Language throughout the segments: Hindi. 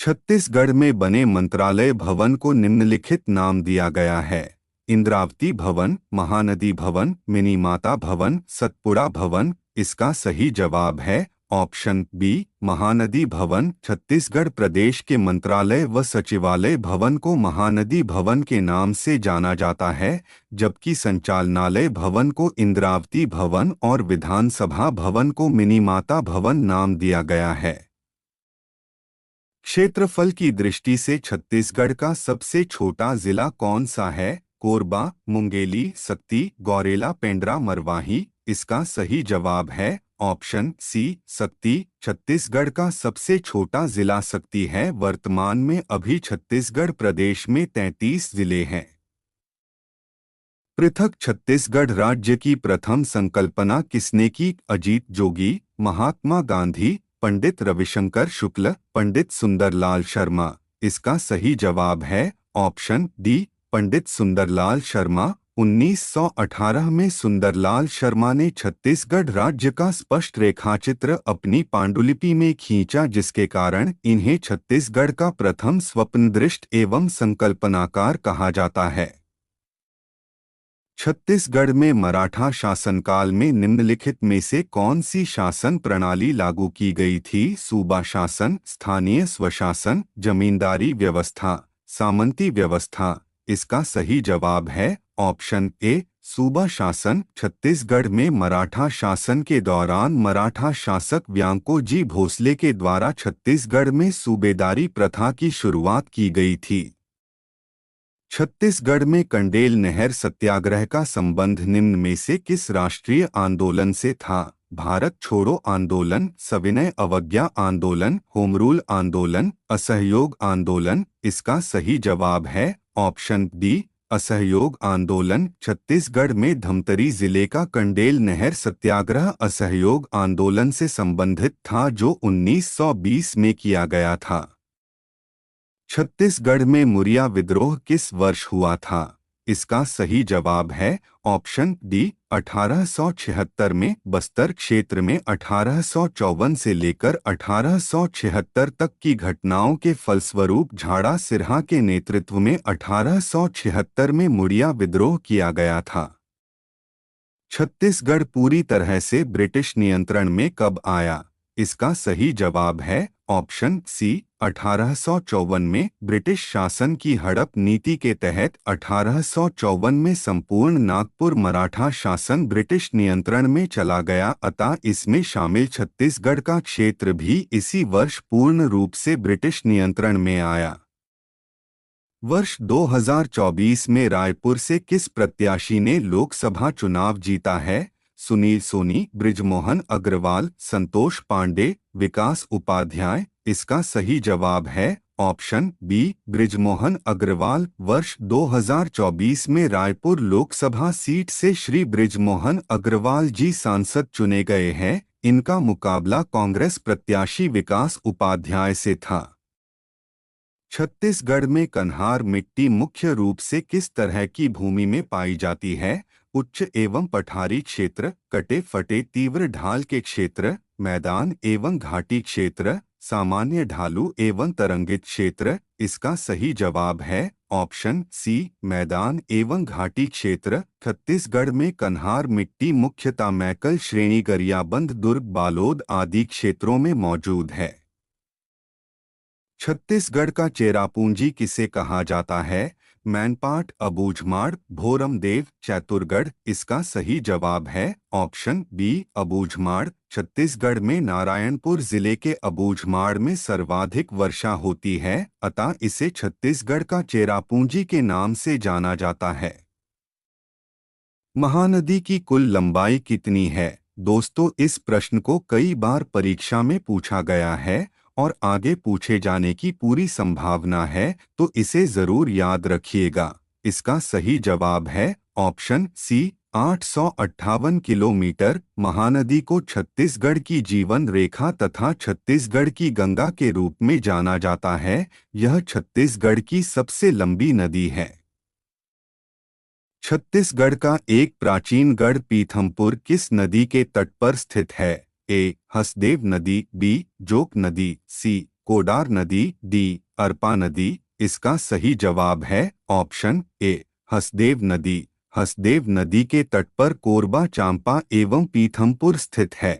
छत्तीसगढ़ में बने मंत्रालय भवन को निम्नलिखित नाम दिया गया है। इंद्रावती भवन, महानदी भवन, मिनी माता भवन, सतपुड़ा भवन। इसका सही जवाब है ऑप्शन बी, महानदी भवन। छत्तीसगढ़ प्रदेश के मंत्रालय व सचिवालय भवन को महानदी भवन के नाम से जाना जाता है, जबकि संचालनालय भवन को इंद्रावती भवन और विधानसभा भवन को मिनी माता भवन नाम दिया गया है। क्षेत्रफल की दृष्टि से छत्तीसगढ़ का सबसे छोटा जिला कौन सा है? कोरबा, मुंगेली, सक्ती, गौरेला, पेंड्रा, मरवाही। इसका सही जवाब है ऑप्शन सी, सक्ती। छत्तीसगढ़ का सबसे छोटा जिला सक्ती है। वर्तमान में अभी छत्तीसगढ़ प्रदेश में 33 जिले हैं। पृथक छत्तीसगढ़ राज्य की प्रथम संकल्पना किसने की? अजीत जोगी, महात्मा गांधी, पंडित रविशंकर शुक्ल, पंडित सुंदरलाल शर्मा। इसका सही जवाब है ऑप्शन डी, पंडित सुंदरलाल शर्मा। 1918 में सुंदरलाल शर्मा ने छत्तीसगढ़ राज्य का स्पष्ट रेखाचित्र अपनी पांडुलिपि में खींचा, जिसके कारण इन्हें छत्तीसगढ़ का प्रथम स्वप्नदृष्ट एवं संकल्पनाकार कहा जाता है। छत्तीसगढ़ में मराठा शासनकाल में निम्नलिखित में से कौन सी शासन प्रणाली लागू की गई थी? सूबा शासन, स्थानीय स्वशासन, जमींदारी व्यवस्था, सामंती व्यवस्था। इसका सही जवाब है ऑप्शन ए, सूबा शासन। छत्तीसगढ़ में मराठा शासन के दौरान मराठा शासक व्यांकोजी भोसले के द्वारा छत्तीसगढ़ में सूबेदारी प्रथा की शुरुआत की गई थी। छत्तीसगढ़ में कंडेल नहर सत्याग्रह का संबंध निम्न में से किस राष्ट्रीय आंदोलन से था? भारत छोड़ो आंदोलन, सविनय अवज्ञा आंदोलन, होम रूल आंदोलन, असहयोग आंदोलन। इसका सही जवाब है ऑप्शन डी, असहयोग आंदोलन। छत्तीसगढ़ में धमतरी जिले का कंडेल नहर सत्याग्रह असहयोग आंदोलन से संबंधित था, जो 1920 में किया गया था। छत्तीसगढ़ में मुरिया विद्रोह किस वर्ष हुआ था? इसका सही जवाब है ऑप्शन डी, 1876 में। बस्तर क्षेत्र में 1854 से लेकर 1876 तक की घटनाओं के फलस्वरूप झाड़ा सिरहा के नेतृत्व में 1876 में मुरिया विद्रोह किया गया था। छत्तीसगढ़ पूरी तरह से ब्रिटिश नियंत्रण में कब आया? इसका सही जवाब है ऑप्शन सी, 1854 में। ब्रिटिश शासन की हड़प नीति के तहत 1854 में संपूर्ण नागपुर मराठा शासन ब्रिटिश नियंत्रण में चला गया, अतः इसमें शामिल छत्तीसगढ़ का क्षेत्र भी इसी वर्ष पूर्ण रूप से ब्रिटिश नियंत्रण में आया। वर्ष 2024 में रायपुर से किस प्रत्याशी ने लोकसभा चुनाव जीता है? सुनील सोनी, बृजमोहन अग्रवाल, संतोष पांडे, विकास उपाध्याय। इसका सही जवाब है ऑप्शन बी, बृजमोहन अग्रवाल। वर्ष 2024 में रायपुर लोकसभा सीट से श्री बृजमोहन अग्रवाल जी सांसद चुने गए हैं। इनका मुकाबला कांग्रेस प्रत्याशी विकास उपाध्याय से था। छत्तीसगढ़ में कन्हार मिट्टी मुख्य रूप से किस तरह की भूमि में पाई जाती है? उच्च एवं पठारी क्षेत्र, कटे फटे तीव्र ढाल के क्षेत्र, मैदान एवं घाटी क्षेत्र, सामान्य ढालू एवं तरंगित क्षेत्र। इसका सही जवाब है ऑप्शन सी, मैदान एवं घाटी क्षेत्र। छत्तीसगढ़ में कन्हार मिट्टी मुख्यतः मैकल श्रेणी, गरियाबंद, दुर्ग, बालोद आदि क्षेत्रों में मौजूद है। छत्तीसगढ़ का चेरापूंजी किसे कहा जाता है? मैनपाट, अबूझमाड़, भोरमदेव, चैतुरगढ़। इसका सही जवाब है ऑप्शन बी, अबूझमाड़। छत्तीसगढ़ में नारायणपुर जिले के अबूझमाड़ में सर्वाधिक वर्षा होती है, अतः इसे छत्तीसगढ़ का चेरापूंजी के नाम से जाना जाता है। महानदी की कुल लंबाई कितनी है? दोस्तों, इस प्रश्न को कई बार परीक्षा में पूछा गया है और आगे पूछे जाने की पूरी संभावना है, तो इसे जरूर याद रखिएगा। इसका सही जवाब है ऑप्शन सी, 858 किलोमीटर। महानदी को छत्तीसगढ़ की जीवन रेखा तथा छत्तीसगढ़ की गंगा के रूप में जाना जाता है। यह छत्तीसगढ़ की सबसे लंबी नदी है। छत्तीसगढ़ का एक प्राचीन गढ़ पीथमपुर किस नदी के तट पर स्थित है? ए, हसदेव नदी, बी, जोक नदी, सी, कोडार नदी, डी अरपा नदी। इसका सही जवाब है ऑप्शन ए हसदेव नदी। हसदेव नदी के तट पर कोरबा, चांपा एवं पीथमपुर स्थित है।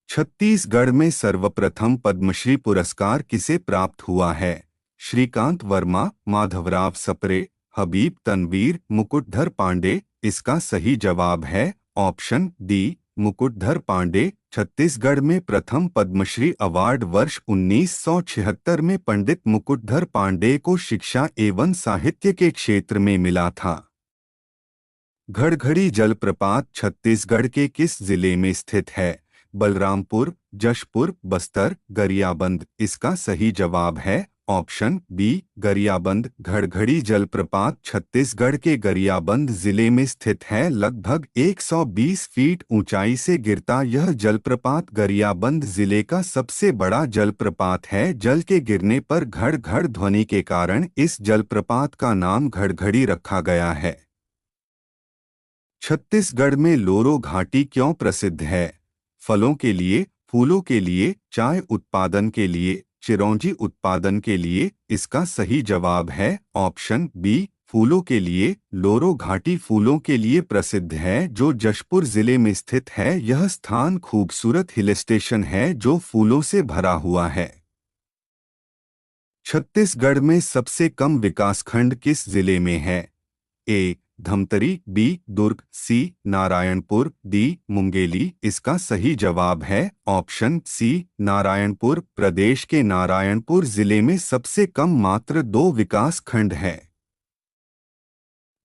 छत्तीसगढ़ में सर्वप्रथम पद्मश्री पुरस्कार किसे प्राप्त हुआ है? श्रीकांत वर्मा, माधवराव सप्रे, हबीब तनवीर, मुकुटधर पांडे। इसका सही जवाब है ऑप्शन डी मुकुटधर पांडे। छत्तीसगढ़ में प्रथम पद्मश्री अवार्ड वर्ष 1976 में पंडित मुकुटधर पांडे को शिक्षा एवं साहित्य के क्षेत्र में मिला था। घड़घड़ी जलप्रपात छत्तीसगढ़ के किस जिले में स्थित है? बलरामपुर, जशपुर, बस्तर, गरियाबंद। इसका सही जवाब है ऑप्शन बी गरियाबंद। घड़घड़ी जलप्रपात छत्तीसगढ़ के गरियाबंद जिले में स्थित है। लगभग 120 फीट ऊंचाई से गिरता यह जलप्रपात गरियाबंद जिले का सबसे बड़ा जलप्रपात है। जल के गिरने पर घड़ घड़ ध्वनि के कारण इस जलप्रपात का नाम घड़घड़ी रखा गया है। छत्तीसगढ़ में लोरो घाटी क्यों प्रसिद्ध है? फलों के लिए, फूलों के लिए, चाय उत्पादन के लिए, चिरौंजी उत्पादन के लिए। इसका सही जवाब है ऑप्शन बी फूलों के लिए। लोरो घाटी फूलों के लिए प्रसिद्ध है, जो जशपुर जिले में स्थित है। यह स्थान खूबसूरत हिल स्टेशन है जो फूलों से भरा हुआ है। छत्तीसगढ़ में सबसे कम विकासखंड किस जिले में है? ए धमतरी, बी दुर्ग, सी नारायणपुर, डी मुंगेली। इसका सही जवाब है ऑप्शन सी नारायणपुर। प्रदेश के नारायणपुर जिले में सबसे कम मात्र 2 विकास खंड है।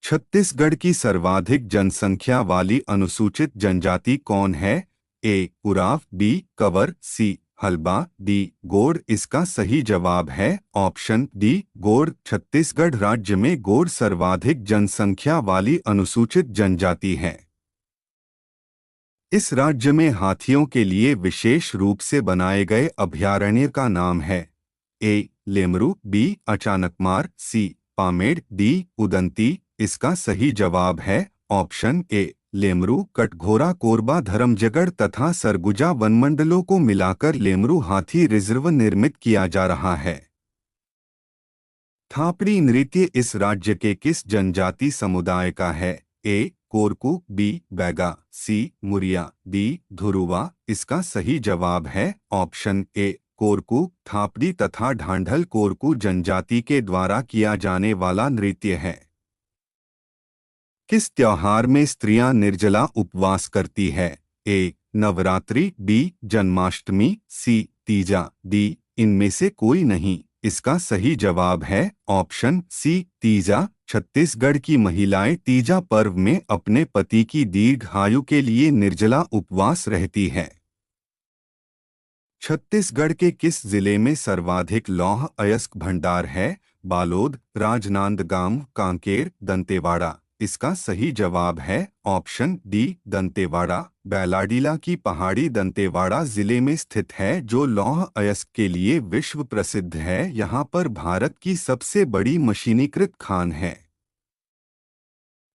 छत्तीसगढ़ की सर्वाधिक जनसंख्या वाली अनुसूचित जनजाति कौन है? ए उराव, बी कंवर, सी हल्बा, डी गोंड। इसका सही जवाब है ऑप्शन डी गोंड। छत्तीसगढ़ राज्य में गोंड सर्वाधिक जनसंख्या वाली अनुसूचित जनजाति है। इस राज्य में हाथियों के लिए विशेष रूप से बनाए गए अभयारण्य का नाम है? ए लेमरू, बी अचानकमार, सी पामेड़, डी उदंती। इसका सही जवाब है ऑप्शन ए लेमरू। कटघोरा, कोरबा, धर्मजगढ़ तथा सरगुजा वनमंडलों को मिलाकर लेमरू हाथी रिजर्व निर्मित किया जा रहा है। थापड़ी नृत्य इस राज्य के किस जनजाति समुदाय का है? ए कोरकू, बी बैगा, सी मुरिया, डी धुरुवा। इसका सही जवाब है ऑप्शन ए कोरकू। थापड़ी तथा ढांढल कोरकू जनजाति के द्वारा किया जाने वाला नृत्य है। किस त्योहार में स्त्रियां निर्जला उपवास करती है? ए नवरात्रि, बी जन्माष्टमी, सी तीजा, डी इनमें से कोई नहीं। इसका सही जवाब है ऑप्शन सी तीजा। छत्तीसगढ़ की महिलाएं तीजा पर्व में अपने पति की दीर्घायु के लिए निर्जला उपवास रहती है। छत्तीसगढ़ के किस जिले में सर्वाधिक लौह अयस्क भंडार है? बालोद, राजनांदगांव, कांकेर, दंतेवाड़ा। इसका सही जवाब है ऑप्शन डी दंतेवाड़ा। बैलाडीला की पहाड़ी दंतेवाड़ा जिले में स्थित है, जो लौह अयस्क के लिए विश्व प्रसिद्ध है। यहाँ पर भारत की सबसे बड़ी मशीनीकृत खान है।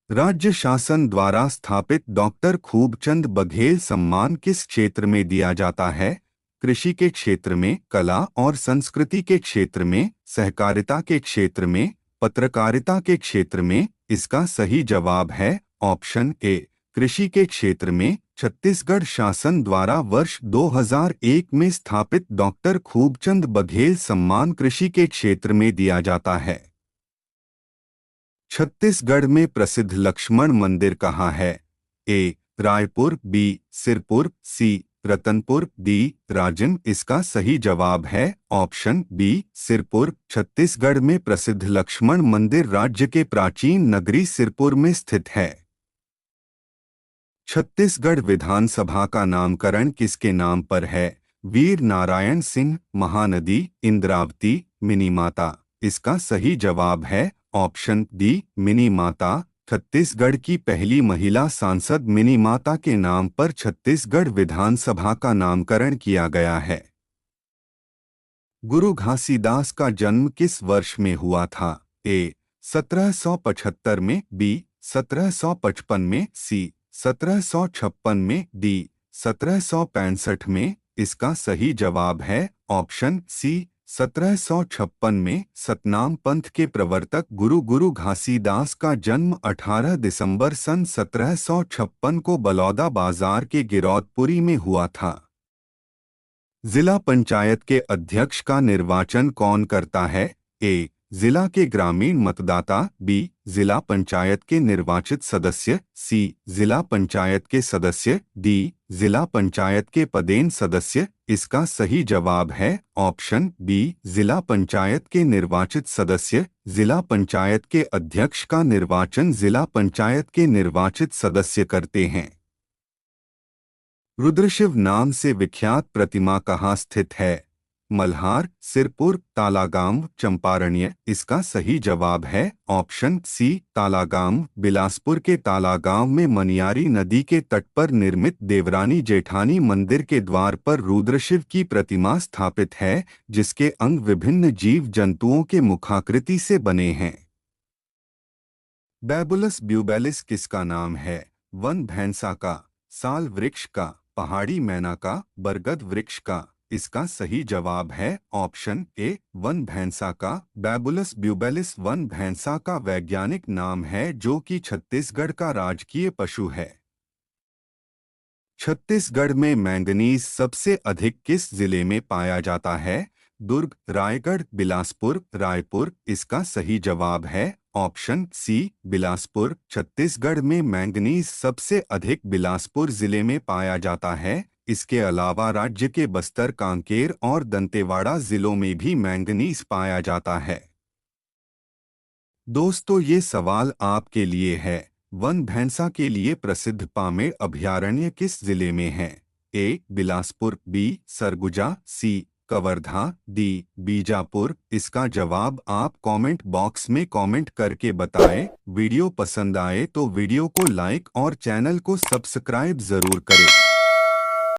राज्य शासन द्वारा स्थापित डॉक्टर खूबचंद बघेल सम्मान किस क्षेत्र में दिया जाता है? कृषि के क्षेत्र में, कला और संस्कृति के क्षेत्र में, सहकारिता के क्षेत्र में, पत्रकारिता के क्षेत्र में। इसका सही जवाब है ऑप्शन ए कृषि के क्षेत्र में। छत्तीसगढ़ शासन द्वारा वर्ष 2001 में स्थापित डॉक्टर खूबचंद बघेल सम्मान कृषि के क्षेत्र में दिया जाता है। छत्तीसगढ़ में प्रसिद्ध लक्ष्मण मंदिर कहाँ है? ए रायपुर, बी सिरपुर, सी रतनपुर, डी राजन। इसका सही जवाब है ऑप्शन बी सिरपुर। छत्तीसगढ़ में प्रसिद्ध लक्ष्मण मंदिर राज्य के प्राचीन नगरी सिरपुर में स्थित है। छत्तीसगढ़ विधानसभा का नामकरण किसके नाम पर है? वीर नारायण सिंह, महानदी, इंद्रावती, मिनीमाता। इसका सही जवाब है ऑप्शन डी मिनीमाता। छत्तीसगढ़ की पहली महिला सांसद मिनीमाता के नाम पर छत्तीसगढ़ विधानसभा का नामकरण किया गया है। गुरु घासीदास का जन्म किस वर्ष में हुआ था? ए 1775 में, बी 1755 में, सी 1756 में, डी 1765 में। इसका सही जवाब है ऑप्शन सी। 1756 में सतनाम पंथ के प्रवर्तक गुरु घासीदास का जन्म 18 दिसंबर सन 1756 को बलौदा बाजार के गिरौदपुरी में हुआ था। जिला पंचायत के अध्यक्ष का निर्वाचन कौन करता है? ए. जिला के ग्रामीण मतदाता, बी. जिला पंचायत के निर्वाचित सदस्य, सी. जिला पंचायत के सदस्य, डी. जिला पंचायत के पदेन सदस्य। इसका सही जवाब है ऑप्शन बी। जिला पंचायत के निर्वाचित सदस्य। जिला पंचायत के अध्यक्ष का निर्वाचन जिला पंचायत के निर्वाचित सदस्य करते हैं। रुद्रशिव नाम से विख्यात प्रतिमा कहाँ स्थित है? मल्हार, सिरपुर, तालागाम, चंपारण्य। इसका सही जवाब है ऑप्शन सी। तालागाम। बिलासपुर के तालागाम में मनियारी नदी के तट पर निर्मित देवरानी जेठानी मंदिर के द्वार पर रुद्रशिव की प्रतिमा स्थापित है, जिसके अंग विभिन्न जीव जंतुओं के मुखाकृति से बने हैं। बैबुलस ब्यूबेलिस किसका नाम है? वन भैंसा का, साल वृक्ष का, पहाड़ी मैना का, बरगद वृक्ष का। इसका सही जवाब है ऑप्शन ए। वन भैंसा का। बैबुलस ब्यूबेलिस वन भैंसा का वैज्ञानिक नाम है जो कि छत्तीसगढ़ का राजकीय पशु है। छत्तीसगढ़ में मैंगनीज सबसे अधिक किस जिले में पाया जाता है? दुर्ग, रायगढ़, बिलासपुर, रायपुर। इसका सही जवाब है ऑप्शन सी। बिलासपुर। छत्तीसगढ़ में मैंगनीज सबसे अधिक बिलासपुर जिले में पाया जाता है। इसके अलावा राज्य के बस्तर, कांकेर और दंतेवाड़ा जिलों में भी मैंगनीज पाया जाता है। दोस्तों, ये सवाल आपके लिए है। वन भैंसा के लिए प्रसिद्ध पामेड़ अभयारण्य किस जिले में है? ए. बिलासपुर, बी. सरगुजा, सी. कवर्धा, डी. बीजापुर। इसका जवाब आप कमेंट बॉक्स में कमेंट करके बताएं। वीडियो पसंद आए तो वीडियो को लाइक और चैनल को सब्सक्राइब जरूर करें।